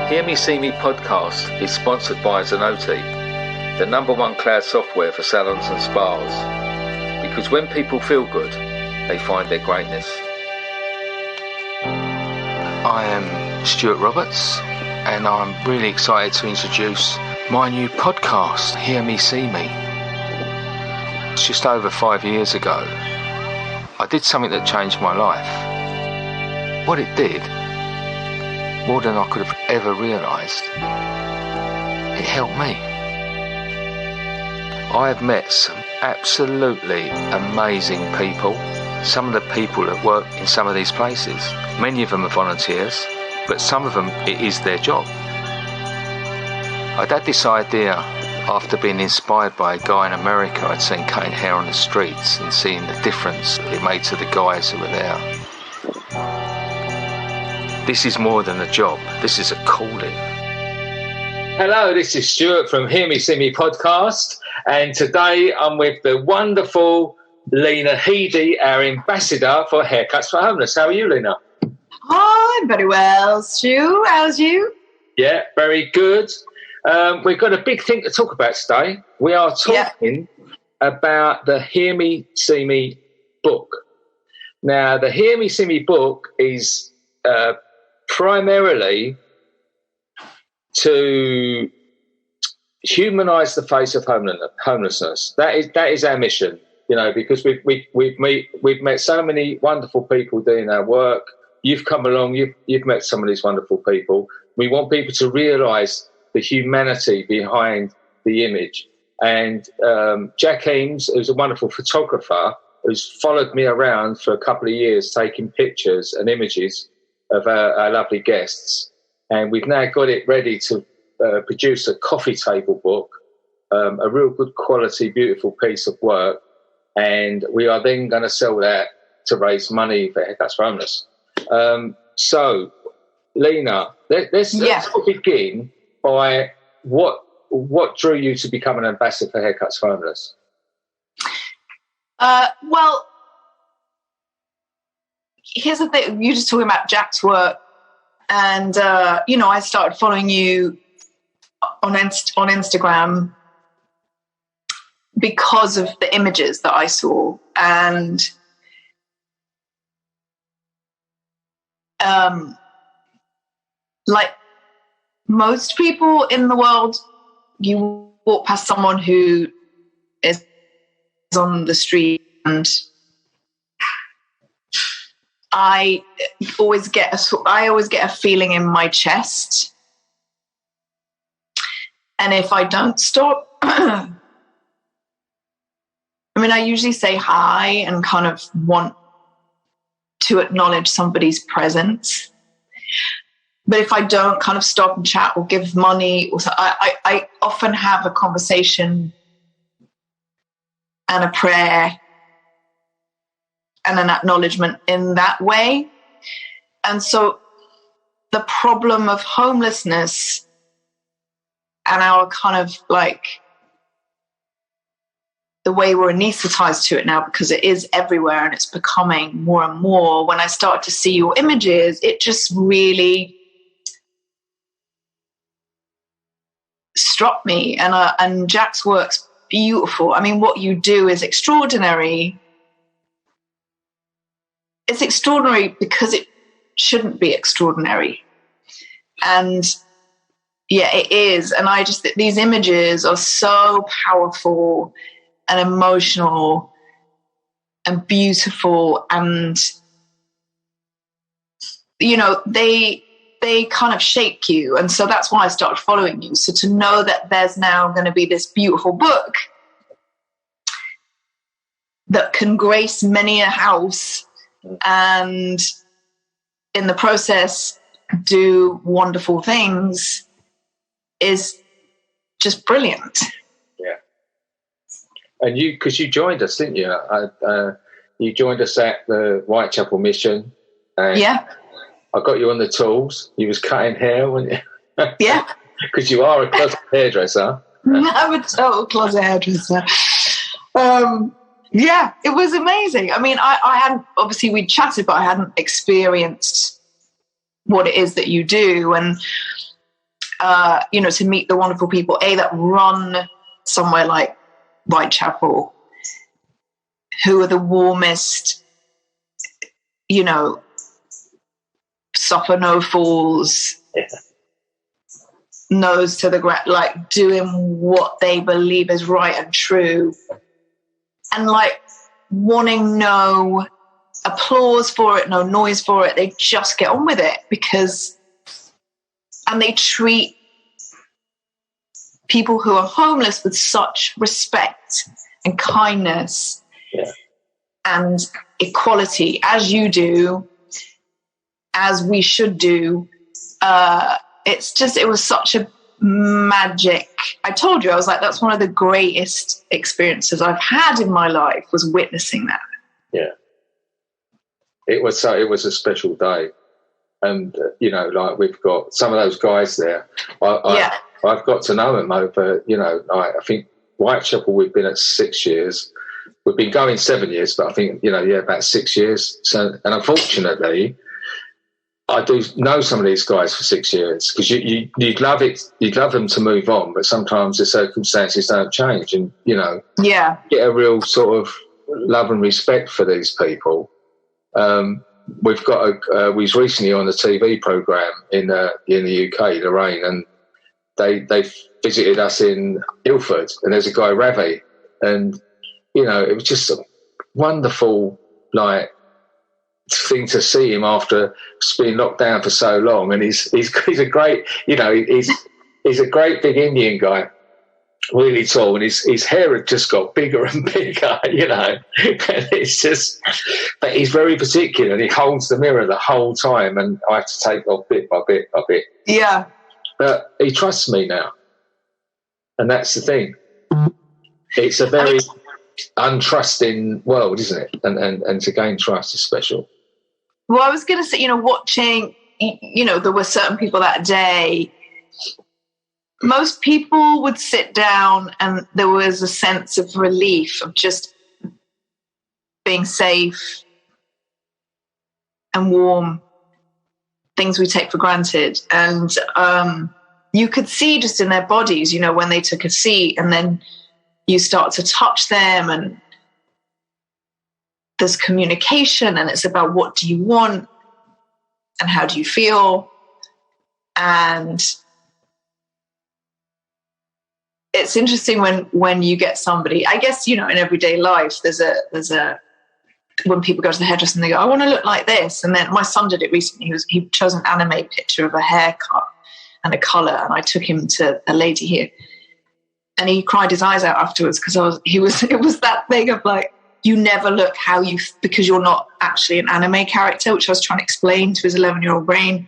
Hear Me See Me podcast is sponsored by Zenoti, the #1 cloud software for salons and spas. Because when people feel good, they find their greatness. I am Stewart Roberts, and I'm really excited to introduce my new podcast, Hear Me See Me. It's just over 5 years ago. I did something that changed my life. What it did, more than I could have ever realised, it helped me. I have met some absolutely amazing people. Some of the people that work in some of these places, many of them are volunteers, but some of them it is their job. I'd had this idea after being inspired by a guy in America I'd seen cutting hair on the streets and seeing the difference it made to the guys who were there. This is more than a job. This is a calling. Hello, this is Stewart from Hear Me See Me podcast, and today I'm with the wonderful Lena Headey, our ambassador for Haircuts for Homeless. How are you, Lena? Oh, I'm very well, Stu. How's you? Yeah, very good. We've got a big thing to talk about today. We are talking about the Hear Me See Me book. Now, the Hear Me See Me book is primarily to humanise the face of homelessness. That is our mission, you know, because we've met so many wonderful people doing our work. You've come along, you've met some of these wonderful people. We want people to realise the humanity behind the image. And Jack Eames, who's a wonderful photographer, who's followed me around for a couple of years taking pictures and images of our lovely guests. And we've now got it ready to produce a coffee table book, a real good quality, beautiful piece of work. And we are then going to sell that to raise money for Haircuts for Homeless. So, Lena, let's begin by what drew you to become an ambassador for Haircuts for Homeless? Well, here's the thing. You're just talking about Jack's work, and I started following you on Instagram because of the images that I saw, and like most people in the world, you walk past someone who is on the street, and I always get a feeling in my chest, and if I don't stop, I mean, I usually say hi and kind of want to acknowledge somebody's presence. But if I don't kind of stop and chat or give money, or I often have a conversation and a prayer and an acknowledgement in that way. And so the problem of homelessness and our kind of like the way we're anaesthetized to it now, because it is everywhere and it's becoming more and more. When I start to see your images, it just really struck me. And Jack's work's beautiful. I mean, what you do is extraordinary. It's extraordinary because it shouldn't be extraordinary. And yeah, it is. And I just, these images are so powerful and emotional and beautiful, and they kind of shake you. And so that's why I started following you. So to know that there's now going to be this beautiful book that can grace many a house and in the process do wonderful things is just brilliant. And because you joined us, didn't you? You joined us at the Whitechapel Mission. And I got you on the tools. You was cutting hair, weren't you? Yeah. Because you are a closet hairdresser. I'm a total closet hairdresser. Yeah, it was amazing. I mean, I hadn't, obviously we'd chatted, but I hadn't experienced what it is that you do. And to meet the wonderful people, that run somewhere like Whitechapel, who are the warmest, suffer no falls, nose to the ground, like doing what they believe is right and true, and like wanting no applause for it, no noise for it. They just get on with it and they treat people who are homeless with such respect and kindness and equality, as you do, as we should do. It was such a magic. I told you, I was like, that's one of the greatest experiences I've had in my life, was witnessing that. Yeah. It was a special day. And, like, we've got some of those guys there. I've got to know them over, I think Whitechapel, we've been at 6 years. We've been going 7 years, but I think, about 6 years. So, and unfortunately, I do know some of these guys for 6 years, because you'd love it. You'd love them to move on, but sometimes the circumstances don't change, and get a real sort of love and respect for these people. We've got we was recently on a TV program in the UK, Lorraine, and they visited us in Ilford, and there's a guy, Ravi, and it was just a wonderful thing to see him after being locked down for so long. And he's a great, he's a great big Indian guy, really tall, and his hair had just got bigger and bigger, and it's just, but he's very particular, and he holds the mirror the whole time, and I have to take off bit by bit by bit. Yeah. But he trusts me now, and that's the thing. It's a very untrusting world, isn't it? And to gain trust is special. Well, I was going to say, watching, there were certain people that day. Most people would sit down and there was a sense of relief of just being safe and warm, things we take for granted. And you could see just in their bodies, when they took a seat, and then you start to touch them, and there's communication, and it's about what do you want and how do you feel. And it's interesting when you get somebody, I guess, in everyday life, there's a when people go to the hairdresser and they go, I want to look like this. And then my son did it recently. He chose an anime picture of a haircut and a colour, and I took him to a lady here, and he cried his eyes out afterwards, because it was that thing of like, you never look because you're not actually an anime character, which I was trying to explain to his 11-year-old brain.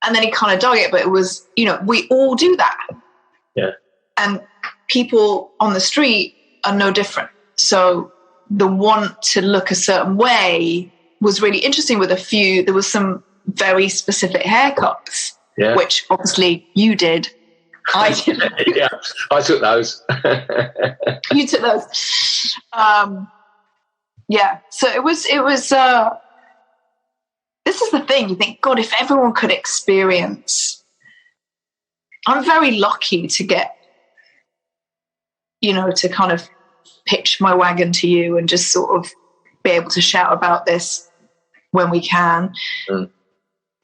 And then he kind of dug it, but it was, we all do that. Yeah. And people on the street are no different. So the want to look a certain way was really interesting. There was some very specific haircuts, which obviously you did. I didn't. Yeah, I took those. You took those. So it was this is the thing. You think, God, if everyone could experience, I'm very lucky to get, to kind of pitch my wagon to you and just sort of be able to shout about this when we can. Mm.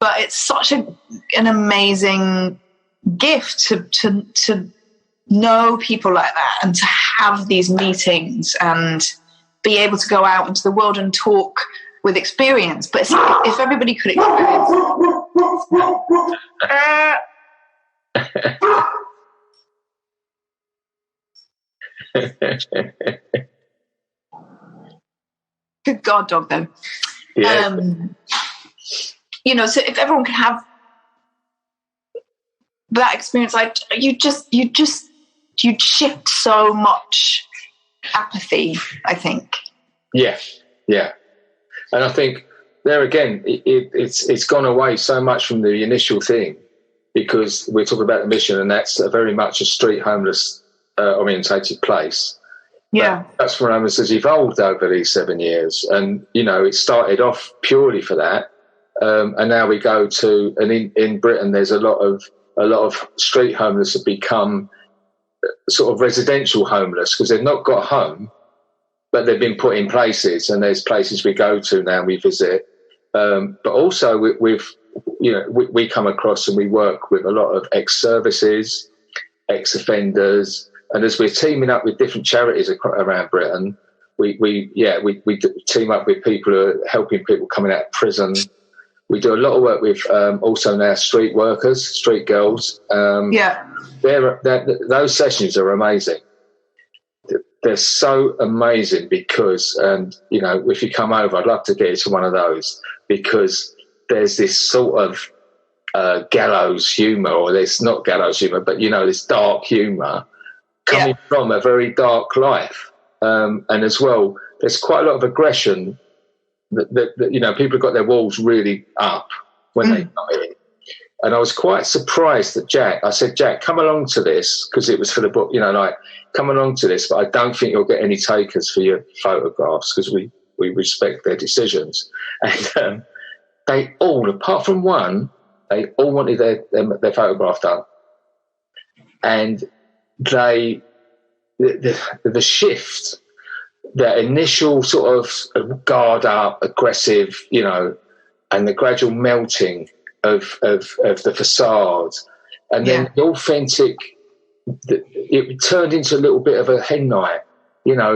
But it's such an amazing gift to know people like that, and to have these meetings and be able to go out into the world and talk with experience. But if everybody could experience good God, dog, though. Yeah. So if everyone could have that experience, you'd shift so much apathy, I think. Yeah. And I think there again, it's gone away so much from the initial thing, because we're talking about the mission, and that's very much a street homeless orientated place. Yeah. But that's where homeless has evolved over these 7 years. And, it started off purely for that. And now we go to, and in Britain, there's a lot of a lot of street homeless have become sort of residential homeless because they've not got a home, but they've been put in places, and there's places we go to now and we visit. But also we come across and we work with a lot of ex-services, ex-offenders, and as we're teaming up with different charities around Britain, we team up with people who are helping people coming out of prison. We do a lot of work with also now street workers, street girls. Those sessions are amazing. They're so amazing because, if you come over, I'd love to get you to one of those, because there's this sort of gallows humour, or there's not gallows humour, but, this dark humour coming from a very dark life. And as well, there's quite a lot of aggression that people have got their walls really up when they come in. And I was quite surprised that I said, Jack, come along to this, because it was for the book, come along to this, but I don't think you'll get any takers for your photographs, because we respect their decisions. And they all, apart from one, they all wanted their photograph done. And the shift, the initial sort of guard up, aggressive, and the gradual melting of the facade, and then the authentic, it turned into a little bit of a hen night.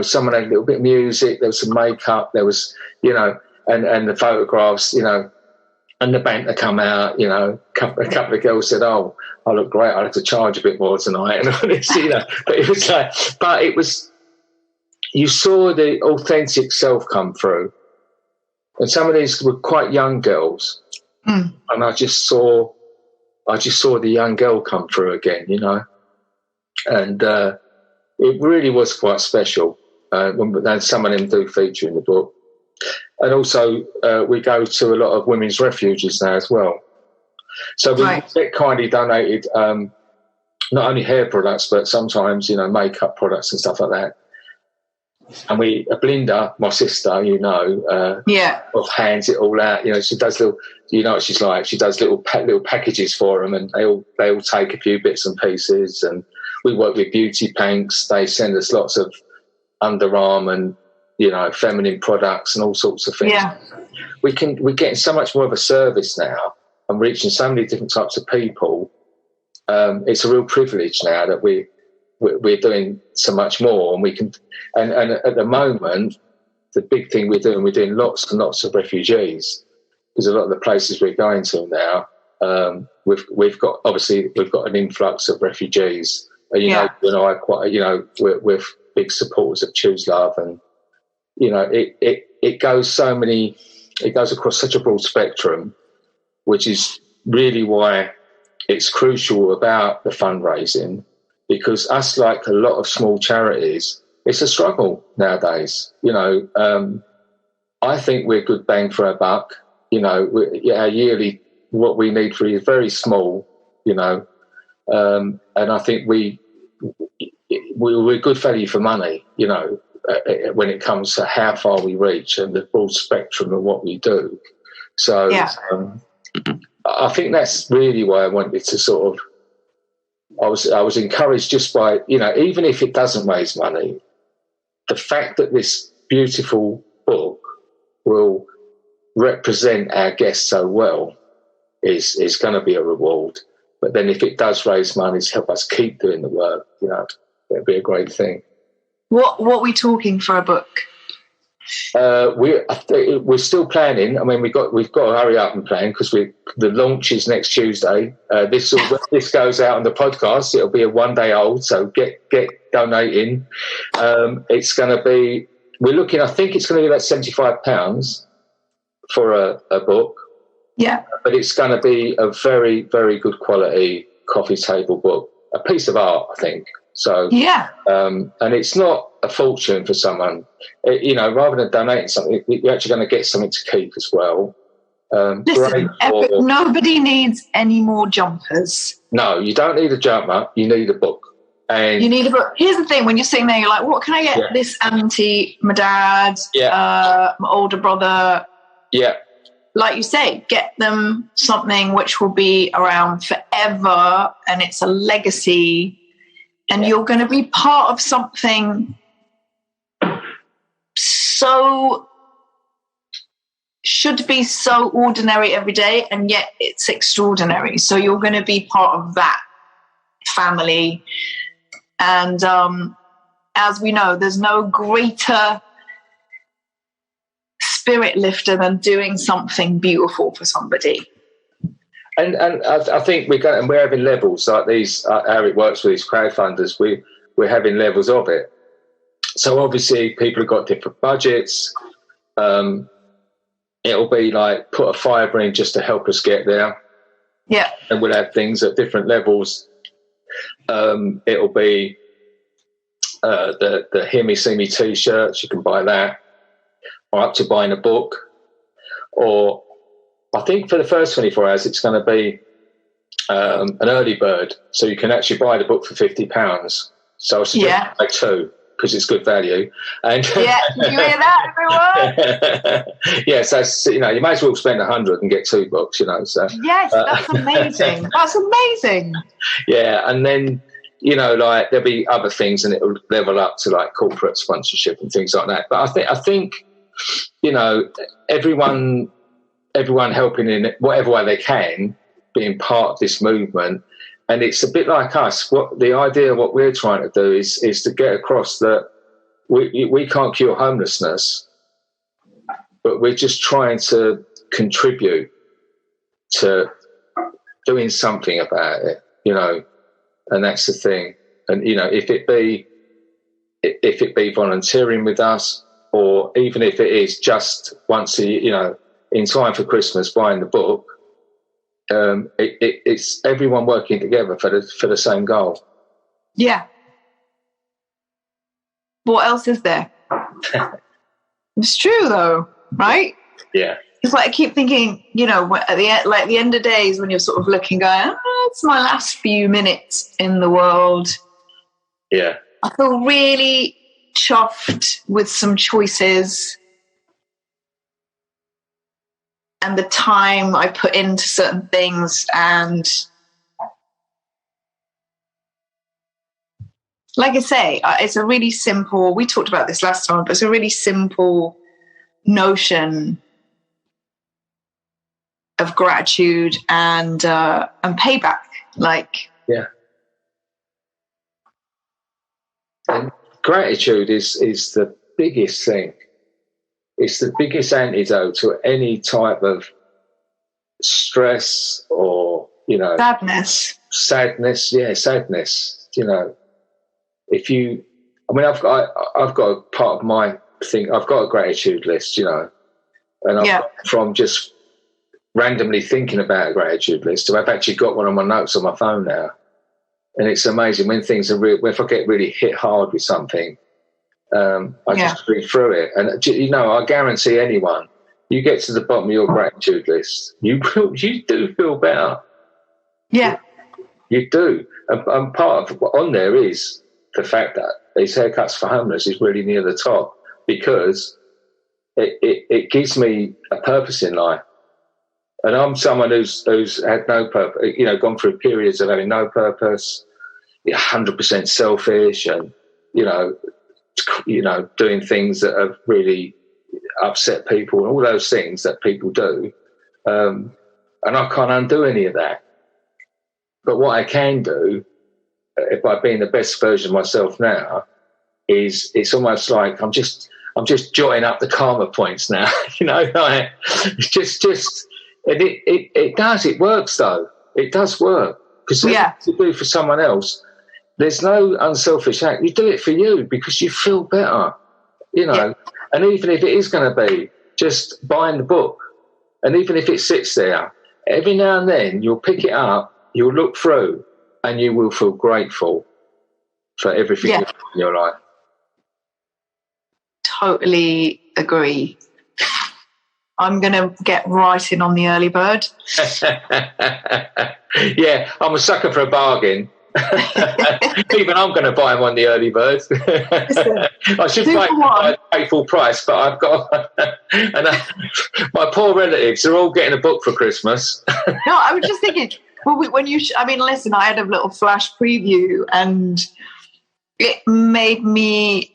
Someone had a little bit of music, there was some makeup, there was, and the photographs, and the banter come out, a couple of girls said, "Oh, I look great, I'll have to charge a bit more tonight," and all this, but it was you saw the authentic self come through. And some of these were quite young girls. And I just saw the young girl come through again, and it really was quite special. And some of them do feature in the book. And also we go to a lot of women's refuges now as well. So we get kindly donated not only hair products, but sometimes, makeup products and stuff like that. And Belinda, my sister, hands it all out. She does little, what she's like. She does little packages for them, and they all take a few bits and pieces. And we work with Beauty Panks. They send us lots of underarm and feminine products and all sorts of things. Yeah. We're getting so much more of a service now, and reaching so many different types of people. It's a real privilege now that we're doing so much more, and we can. And at the moment, the big thing we're doing lots and lots of refugees, because a lot of the places we're going to now, we've got an influx of refugees. And you and I quite, we're big supporters of Choose Love, and it goes across such a broad spectrum, which is really why it's crucial about the fundraising, because us, like a lot of small charities, it's a struggle nowadays. I think we're good bang for our buck. Our yearly, what we need for is very small, and I think we're good value for money, when it comes to how far we reach and the broad spectrum of what we do. So I think that's really why I wanted to sort of, I was encouraged just by, even if it doesn't raise money, the fact that this beautiful book will represent our guests so well is going to be a reward. But then if it does raise money to help us keep doing the work, it'd be a great thing. What are we talking for a book? We're still planning. I mean, we've got to hurry up and plan, because the launch is next Tuesday. When this goes out on the podcast, it'll be a 1 day old. So get donating. It's going to be. We're looking. I think it's going to be about £75 for a book. Yeah. But it's going to be a very, very good quality coffee table book, a piece of art, I think. So and it's not a fortune for someone. Rather than donating something, you're actually going to get something to keep as well. Listen, nobody needs any more jumpers. No, you don't need a jumper. You need a book. And you need a book. Here's the thing: when you're sitting there, you're like, "What can I get this auntie, my dad, my older brother?" Yeah, like you say, get them something which will be around forever, and it's a legacy, and you're going to be part of something so should be so ordinary every day, and yet it's extraordinary. So you're going to be part of that family. And as we know, there's no greater spirit lifter than doing something beautiful for somebody. And I think we're having levels like these. How it works with these crowdfunders, we're having levels of it. So obviously, people have got different budgets. It'll be like put a fibre in just to help us get there. Yeah, and we'll have things at different levels. It'll be the Hear Me, See Me T-shirts. You can buy that, or up to buying a book. Or I think for the first 24 hours, it's going to be an early bird, so you can actually buy the book for £50. So I suggest buy two because it's good value. And yeah, you hear that, everyone? Yeah, so you may as well spend 100 and get 2 books. So yes, that's amazing. That's amazing. Yeah, and then like there'll be other things, and it'll level up to like corporate sponsorship and things like that. But I think everyone helping in whatever way they can, being part of this movement. And it's a bit like us. What we're trying to do is to get across that we can't cure homelessness, but we're just trying to contribute to doing something about it, and that's the thing. And if it be volunteering with us, or even if it is just once in time for Christmas buying the book. It's everyone working together for the same goal. Yeah. What else is there? It's true, though, right? Yeah. It's like I keep thinking, at the end of days when you're sort of looking, going, it's my last few minutes in the world. Yeah. I feel really chuffed with some choices and the time I put into certain things. And like I say, it's a really simple, we talked about this last time, but it's a really simple notion of gratitude and payback. Yeah. And gratitude is the biggest thing. It's the biggest antidote to any type of stress or, sadness. Yeah, sadness. If you, I've got a part of my thing. I've got a gratitude list, and I've got from just randomly thinking about a gratitude list to I've actually got one on my notes on my phone now, and it's amazing when things are if I get really hit hard with something. I just read through it, and I guarantee anyone, you get to the bottom of your gratitude list, you do feel better. Yeah, you do. And part of on there is the fact that these haircuts for homeless is really near the top, because it gives me a purpose in life, and I'm someone who's had no purpose. Gone through periods of having no purpose, 100% selfish, and doing things that have really upset people and all those things that people do. And I can't undo any of that. But what I can do, by being the best version of myself now, is it's almost like I'm just jotting up the karma points now. It works though. It does work, because to do for someone else, there's no unselfish act. You do it for you because you feel better, And even if it is going to be just buying the book, and even if it sits there, every now and then you'll pick it up, you'll look through, and you will feel grateful for everything you've done in your life. Totally agree. I'm going to get right in on the early bird. Yeah, I'm a sucker for a bargain. Even I'm going to buy them on the early bird. I should pay full price, but I've got my poor relatives are all getting a book for Christmas. No, I was just thinking, well, listen, I had a little flash preview, and it made me.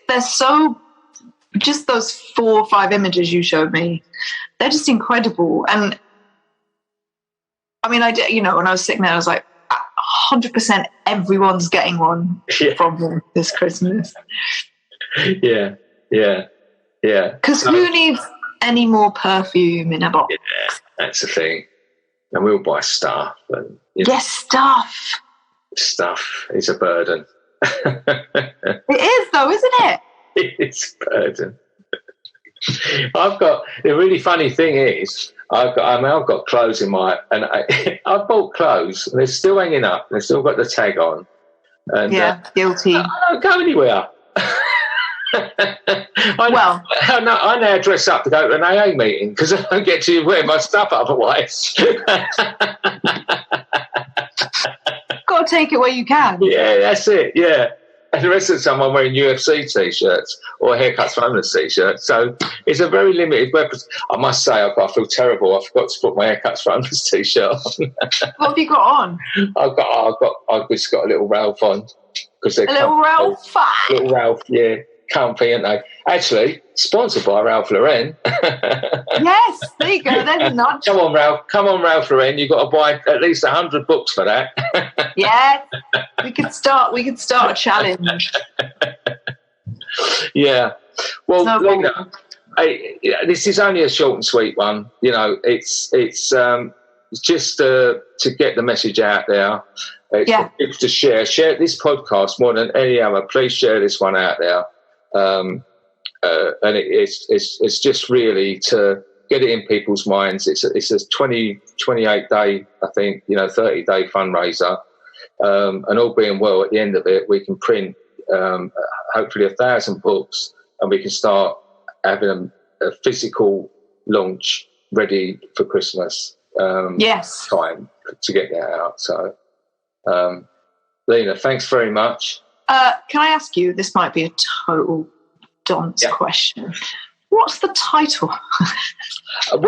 There's so. Just those 4 or 5 images you showed me, they're just incredible. And I mean, I did, when I was sitting there, I was like, 100% everyone's getting one from them this Christmas. Yeah. Because who needs any more perfume in a box? Yeah, that's the thing. And we'll buy stuff. And, stuff. Stuff is a burden. It is, though, isn't it? It's a burden. I've got the really funny thing is I've got clothes in my I've bought clothes and they're still hanging up. They've still got the tag on. And, guilty. I don't go anywhere. I now dress up to go to an AA meeting because I don't get to wear my stuff otherwise. Got to take it where you can. Yeah, that's it. Yeah. And the rest of the time I'm wearing UFC T-shirts or Haircuts for Homeless T-shirts. So it's a very limited weapon. I must say, I feel terrible. I forgot to put my Haircuts for Homeless T-shirt on. What have you got on? I've just got a little Ralph on. Little Ralph? Little Ralph, yeah. Comfy, aren't they? Actually, sponsored by Ralph Lauren. Yes, there you go. There's a nudge. Come on, Ralph Lauren. You've got to buy at least 100 books for that. Yes, we could start a challenge. Yeah. Well, no Lena, this is only a short and sweet one. It's just to get the message out there. It's to share this podcast more than any other. Please share this one out there. And it's just really to get it in people's minds. It's a 28 day, I think, 30-day fundraiser. And all being well, at the end of it, we can print hopefully 1,000 books, and we can start having a physical launch ready for Christmas. Time to get that out. So, Lena, thanks very much. Can I ask you, this might be a total dunce question. What's the title? It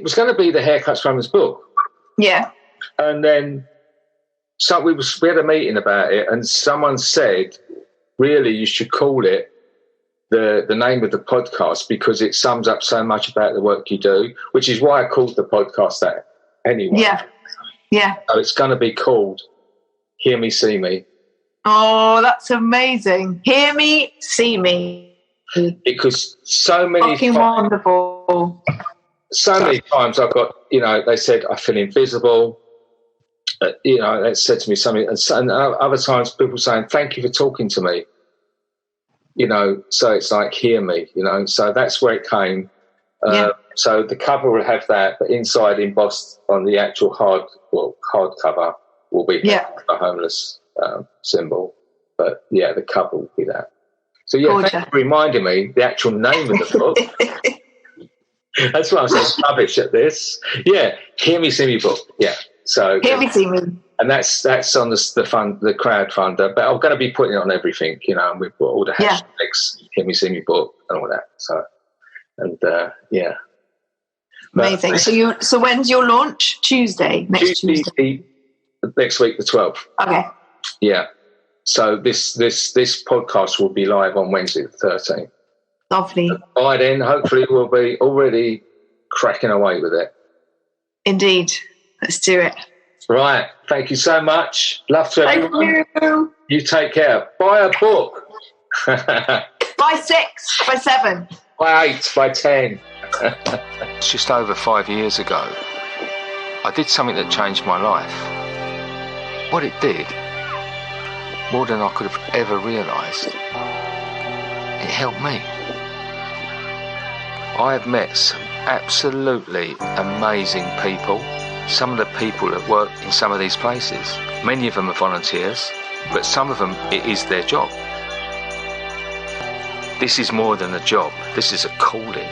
was going to be the Haircuts Runners book. Yeah. And then we had a meeting about it, and someone said, really, you should call it the name of the podcast because it sums up so much about the work you do, which is why I called the podcast that anyway. Yeah. So it's going to be called Hear Me, See Me. Oh, that's amazing. Hear me, see me. Because so many fucking wonderful. So many times I've got, they said I feel invisible. They said to me something, and other times people saying, thank you for talking to me. So it's like, hear me, so that's where it came. So the cover will have that, but inside embossed on the actual hard cover will be a homeless symbol. But the cover will be that. So thank you for reminding me the actual name of the book. That's why I'm so rubbish at this. Yeah, Hear Me, See Me book. Yeah. So Hear Me, See Me. And that's on the crowdfunder, but I'm going to be putting it on everything, and we've got all the hashtags, Hear Me, See Me book, and all that. So, amazing. So when's your launch? Tuesday. Next week, the 12th. Okay. Yeah. So this podcast will be live on Wednesday the 13th. Lovely. And by then, hopefully, we'll be already cracking away with it. Indeed. Let's do it. Right. Thank you so much. Love to everyone. Thank you. You take care. Buy a book. Buy 6, buy 7. By 8, by 10. It's just over 5 years ago, I did something that changed my life. What it did, more than I could have ever realised, it helped me. I have met some absolutely amazing people. Some of the people that work in some of these places, many of them are volunteers, but some of them, it is their job. This is more than a job. This is a calling.